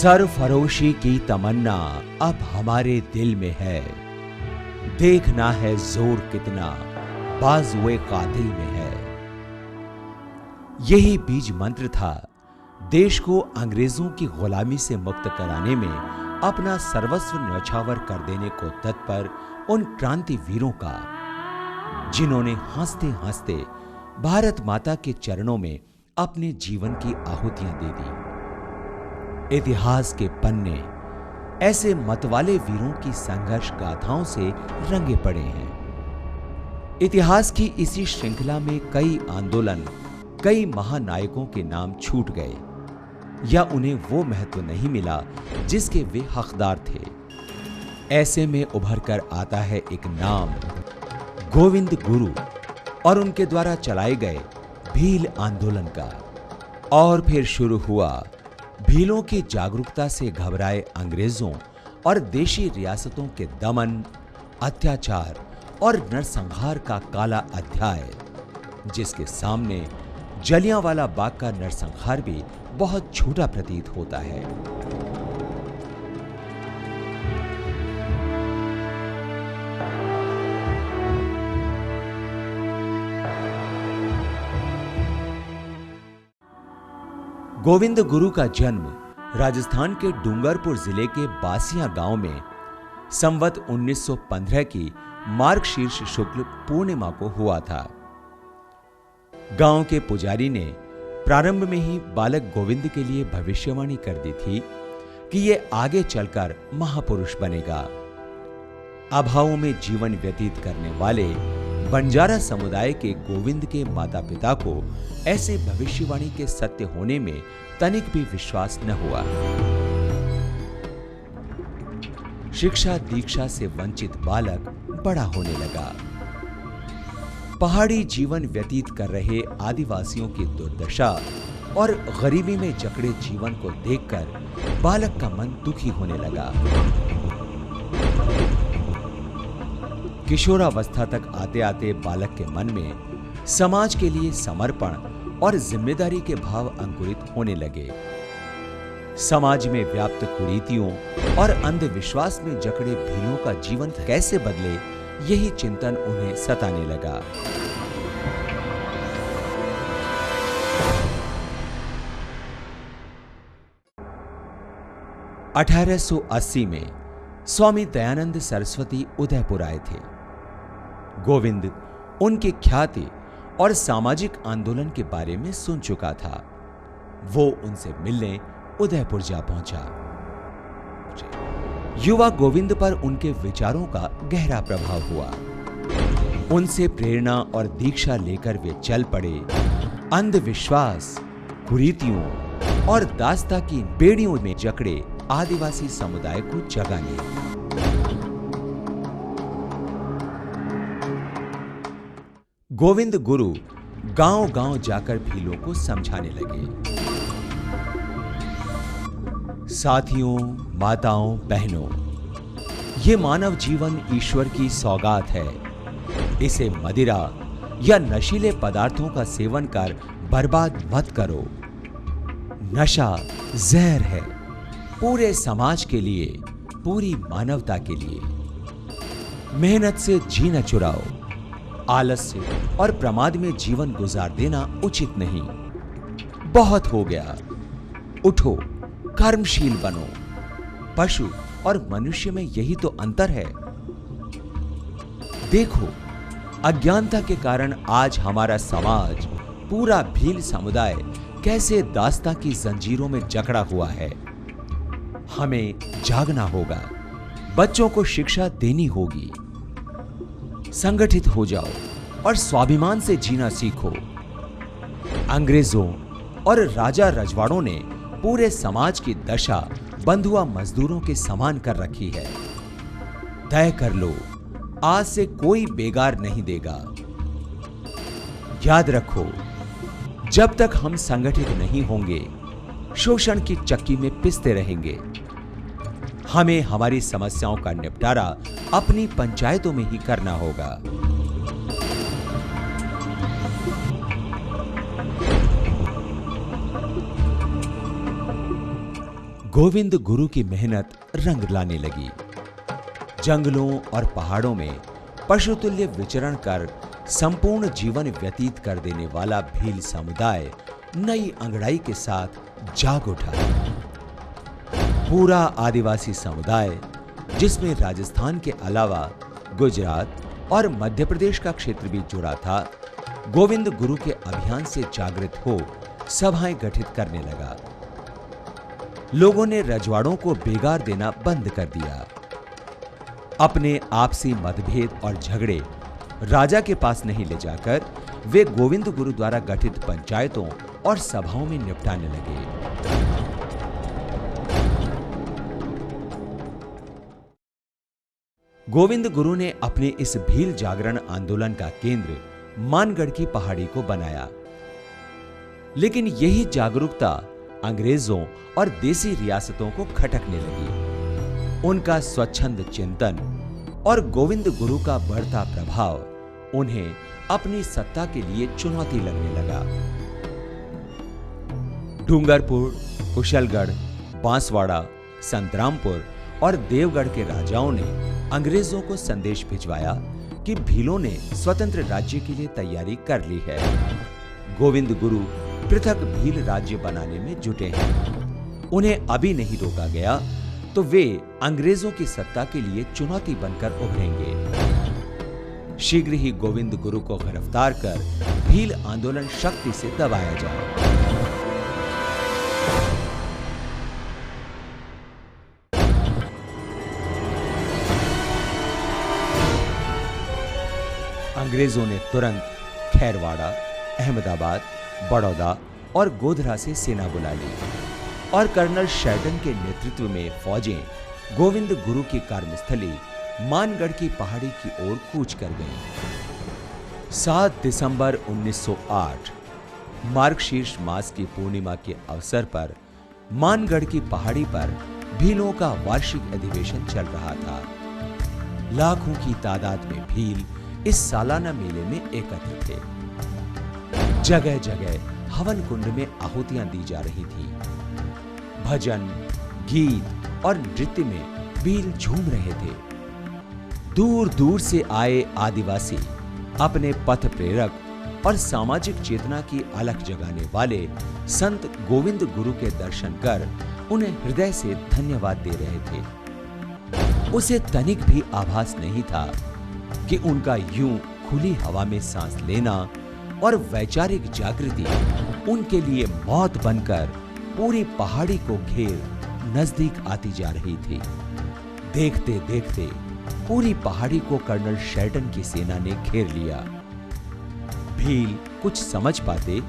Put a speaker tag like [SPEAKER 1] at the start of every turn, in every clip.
[SPEAKER 1] सरफरोशी की तमन्ना अब हमारे दिल में है, देखना है जोर कितना बाजुए कातिल में है। यही बीज मंत्र था देश को अंग्रेजों की गुलामी से मुक्त कराने में अपना सर्वस्व न्यौछावर कर देने को तत्पर उन क्रांति वीरों का, जिन्होंने हंसते हंसते भारत माता के चरणों में अपने जीवन की आहुतियां दे दी। इतिहास के पन्ने ऐसे मतवाले वीरों की संघर्ष गाथाओं से रंगे पड़े हैं। इतिहास की इसी श्रृंखला में कई आंदोलन, कई महानायकों के नाम छूट गए या उन्हें वो महत्व नहीं मिला जिसके वे हकदार थे। ऐसे में उभर कर आता है एक नाम, गोविंद गुरु और उनके द्वारा चलाए गए भील आंदोलन का। और फिर शुरू हुआ भीलों की जागरूकता से घबराए अंग्रेजों और देशी रियासतों के दमन, अत्याचार और नरसंहार का काला अध्याय, जिसके सामने जलियांवाला बाग का नरसंहार भी बहुत छोटा प्रतीत होता है। गोविंद गुरु का जन्म राजस्थान के डूंगरपुर जिले के बासिया गांव में संवत 1915 की मार्गशीर्ष शुक्ल पूर्णिमा को हुआ था। गांव के पुजारी ने प्रारंभ में ही बालक गोविंद के लिए भविष्यवाणी कर दी थी कि यह आगे चलकर महापुरुष बनेगा। अभावों में जीवन व्यतीत करने वाले बंजारा समुदाय के गोविंद के माता पिता को ऐसे भविष्यवाणी के सत्य होने में तनिक भी विश्वास न हुआ। शिक्षा दीक्षा से वंचित बालक बड़ा होने लगा। पहाड़ी जीवन व्यतीत कर रहे आदिवासियों की दुर्दशा और गरीबी में जकड़े जीवन को देखकर बालक का मन दुखी होने लगा। किशोरावस्था तक आते आते बालक के मन में समाज के लिए समर्पण और जिम्मेदारी के भाव अंकुरित होने लगे। समाज में व्याप्त कुरीतियों और अंधविश्वास में जकड़े भीलों का जीवन कैसे बदले, यही चिंतन उन्हें सताने लगा। (1880) में स्वामी दयानंद सरस्वती उदयपुर आए थे। गोविंद उनकी ख्याति और सामाजिक आंदोलन के बारे में सुन चुका था। वो उनसे मिलने उदयपुर जा पहुंचा। युवा गोविंद पर उनके विचारों का गहरा प्रभाव हुआ। उनसे प्रेरणा और दीक्षा लेकर वे चल पड़े अंधविश्वास, कुरीतियों और दास्ता की बेड़ियों में जकड़े आदिवासी समुदाय को जगाने। गोविंद गुरु गांव-गांव जाकर भीलों को समझाने लगे। साथियों, माताओं, बहनों, ये मानव जीवन ईश्वर की सौगात है। इसे मदिरा या नशीले पदार्थों का सेवन कर बर्बाद मत करो। नशा जहर है, पूरे समाज के लिए, पूरी मानवता के लिए। मेहनत से जी न चुराओ। आलस्य और प्रमाद में जीवन गुजार देना उचित नहीं। बहुत हो गया। उठो, कर्मशील बनो। पशु और मनुष्य में यही तो अंतर है। देखो, अज्ञानता के कारण आज हमारा समाज, पूरा भील समुदाय कैसे दास्ता की जंजीरों में जकड़ा हुआ है। हमें जागना होगा। बच्चों को शिक्षा देनी होगी। संगठित हो जाओ और स्वाभिमान से जीना सीखो। अंग्रेजों और राजा रजवाड़ों ने पूरे समाज की दशा बंधुआ मजदूरों के समान कर रखी है। तय कर लो, आज से कोई बेगार नहीं देगा। याद रखो, जब तक हम संगठित नहीं होंगे, शोषण की चक्की में पिसते रहेंगे। हमें हमारी समस्याओं का निपटारा अपनी पंचायतों में ही करना होगा। गोविंद गुरु की मेहनत रंग लाने लगी। जंगलों और पहाड़ों में पशुतुल्य विचरण कर संपूर्ण जीवन व्यतीत कर देने वाला भील समुदाय नई अंगड़ाई के साथ जाग उठा। पूरा आदिवासी समुदाय, जिसमें राजस्थान के अलावा गुजरात और मध्य प्रदेश का क्षेत्र भी जुड़ा था, गोविंद गुरु के अभियान से जागृत हो सभाएं गठित करने लगा। लोगों ने रजवाड़ों को बेगार देना बंद कर दिया। अपने आपसी मतभेद और झगड़े राजा के पास नहीं ले जाकर वे गोविंद गुरु द्वारा गठित पंचायतों और सभाओं में निपटाने लगे। गोविंद गुरु ने अपने इस भील जागरण आंदोलन का केंद्र मानगढ़ की पहाड़ी को बनाया। लेकिन यही जागरूकता अंग्रेजों और देसी रियासतों को खटकने लगी। उनका स्वच्छंद चिंतन और गोविंद गुरु का बढ़ता प्रभाव उन्हें अपनी सत्ता के लिए चुनौती लगने लगा। डूंगरपुर, कुशलगढ़, बांसवाड़ा, संतरामपुर और देवगढ़ के राजाओं ने अंग्रेजों को संदेश भिजवाया कि भीलों ने स्वतंत्र राज्य के लिए तैयारी कर ली है। गोविंद गुरु पृथक भील राज्य बनाने में जुटे हैं। उन्हें अभी नहीं रोका गया तो वे अंग्रेजों की सत्ता के लिए चुनौती बनकर उभरेंगे। शीघ्र ही गोविंद गुरु को गिरफ्तार कर भील आंदोलन शक्ति से दबाया जाए। अंग्रेजों ने तुरंत खैरवाड़ा, अहमदाबाद, बड़ौदा और गोधरा से सेना बुला ली और कर्नल शेरडन के नेतृत्व में फौजें गोविंद गुरु की कार्यस्थली मानगढ़ की पहाड़ी की ओर कूच कर गईं। 7 दिसंबर 1908 मार्गशीर्ष मास की पूर्णिमा के अवसर पर मानगढ़ की पहाड़ी पर भीलों का वार्षिक अधिवेशन चल रहा था। लाखों की तादाद में भील इस सालाना मेले में एकत्र थे। जगह जगह हवन कुंड में आहुतियां दी जा रही थी। भजन, गीत और नृत्य में भील झूम रहे थे। दूर दूर से आए आदिवासी अपने पथ प्रेरक और सामाजिक चेतना की अलख जगाने वाले संत गोविंद गुरु के दर्शन कर उन्हें हृदय से धन्यवाद दे रहे थे। उसे तनिक भी आभास नहीं था कि उनका यूं खुली हवा में सांस लेना और वैचारिक जागृति उनके लिए मौत बनकर पूरी पहाड़ी को घेर नजदीक आती जा रही थी। देखते देखते पूरी पहाड़ी को कर्नल शेरडन की सेना ने घेर लिया। भील कुछ समझ पाते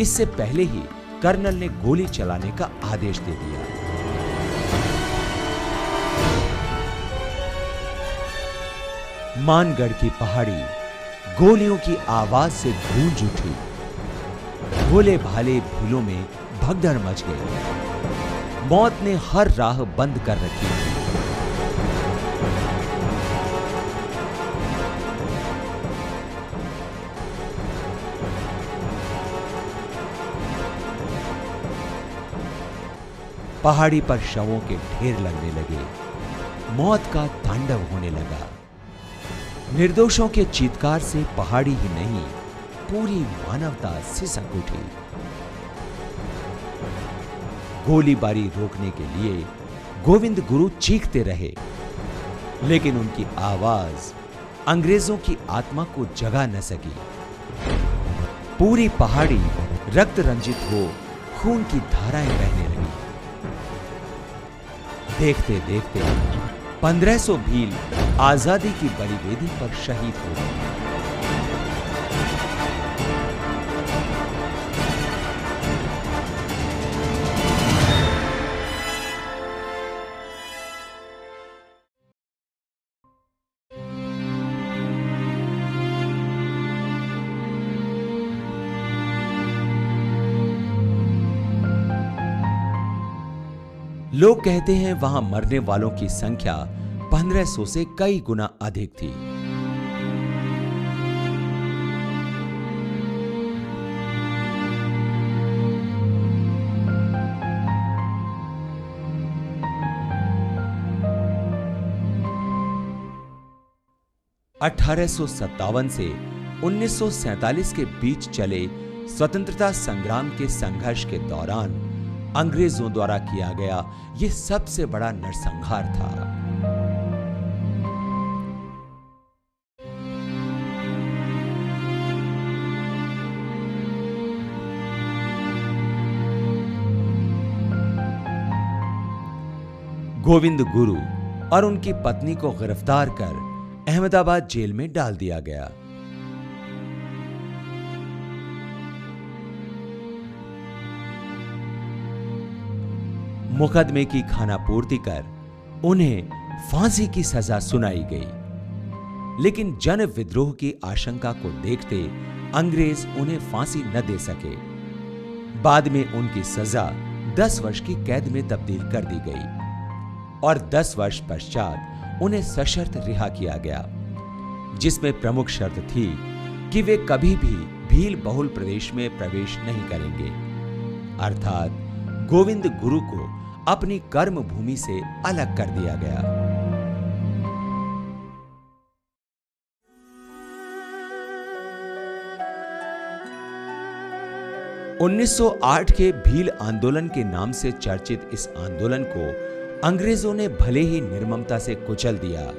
[SPEAKER 1] इससे पहले ही कर्नल ने गोली चलाने का आदेश दे दिया। मानगढ़ की पहाड़ी गोलियों की आवाज से गूंज उठी। भोले भाले भीलों में भगदड़ मच गई। मौत ने हर राह बंद कर रखी थी। पहाड़ी पर शवों के ढेर लगने लगे। मौत का तांडव होने लगा। निर्दोषों के चीत्कार से पहाड़ी ही नहीं, पूरी मानवता सिसक उठी। गोलीबारी रोकने के लिए गोविंद गुरु चीखते रहे, लेकिन उनकी आवाज अंग्रेजों की आत्मा को जगा न सकी। पूरी पहाड़ी रक्त रंजित हो खून की धाराएं बहने लगी। देखते देखते 1500 भील आजादी की बलिवेदी पर शहीद हो गए। लोग कहते हैं वहां मरने वालों की संख्या 1500 से कई गुना अधिक थी। 1857 से 1947 के बीच चले स्वतंत्रता संग्राम के संघर्ष के दौरान अंग्रेजों द्वारा किया गया यह सबसे बड़ा नरसंहार था। गोविंद गुरु और उनकी पत्नी को गिरफ्तार कर अहमदाबाद जेल में डाल दिया गया। मुकदमे की खानापूर्ति कर उन्हें फांसी की सजा सुनाई गई, लेकिन जन विद्रोह की आशंका को देखते अंग्रेज उन्हें फांसी न दे सके। बाद में उनकी सजा 10 वर्ष की कैद में तब्दील कर दी गई और 10 वर्ष पश्चात उन्हें सशर्त रिहा किया गया, जिसमें प्रमुख शर्त थी कि वे कभी भी भील बहुल प्रदेश में प्रवेश नहीं करेंगे, अर्थात गोविंद गुरु को अपनी कर्म भूमि से अलग कर दिया गया। 1908 के भील आंदोलन के नाम से चर्चित इस आंदोलन को अंग्रेजों ने भले ही निर्ममता से कुचल दिया,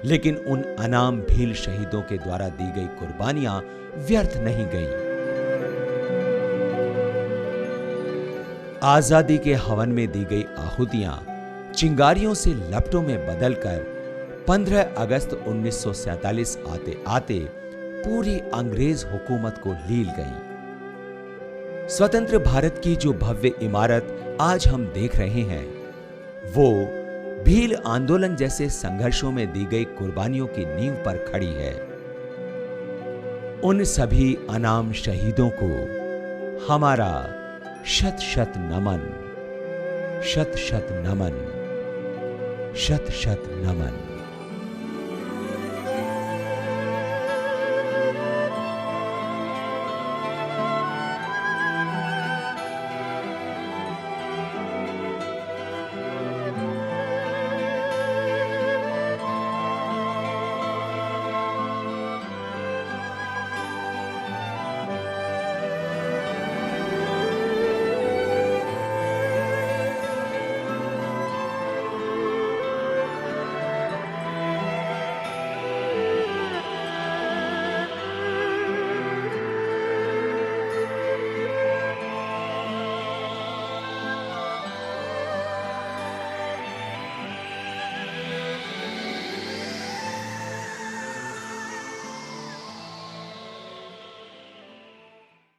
[SPEAKER 1] लेकिन उन अनाम भील शहीदों के द्वारा दी गई कुर्बानियां व्यर्थ नहीं गईं। आजादी के हवन में दी गई आहुतियां चिंगारियों से लपटों में बदलकर 15 अगस्त 1947 आते आते पूरी अंग्रेज हुकूमत को लील गईं। स्वतंत्र भारत की जो भव्य इमारत आज हम देख रहे हैं, वो भील आंदोलन जैसे संघर्षों में दी गई कुर्बानियों की नींव पर खड़ी है। उन सभी अनाम शहीदों को हमारा शत शत नमन, शत शत नमन, शत शत नमन।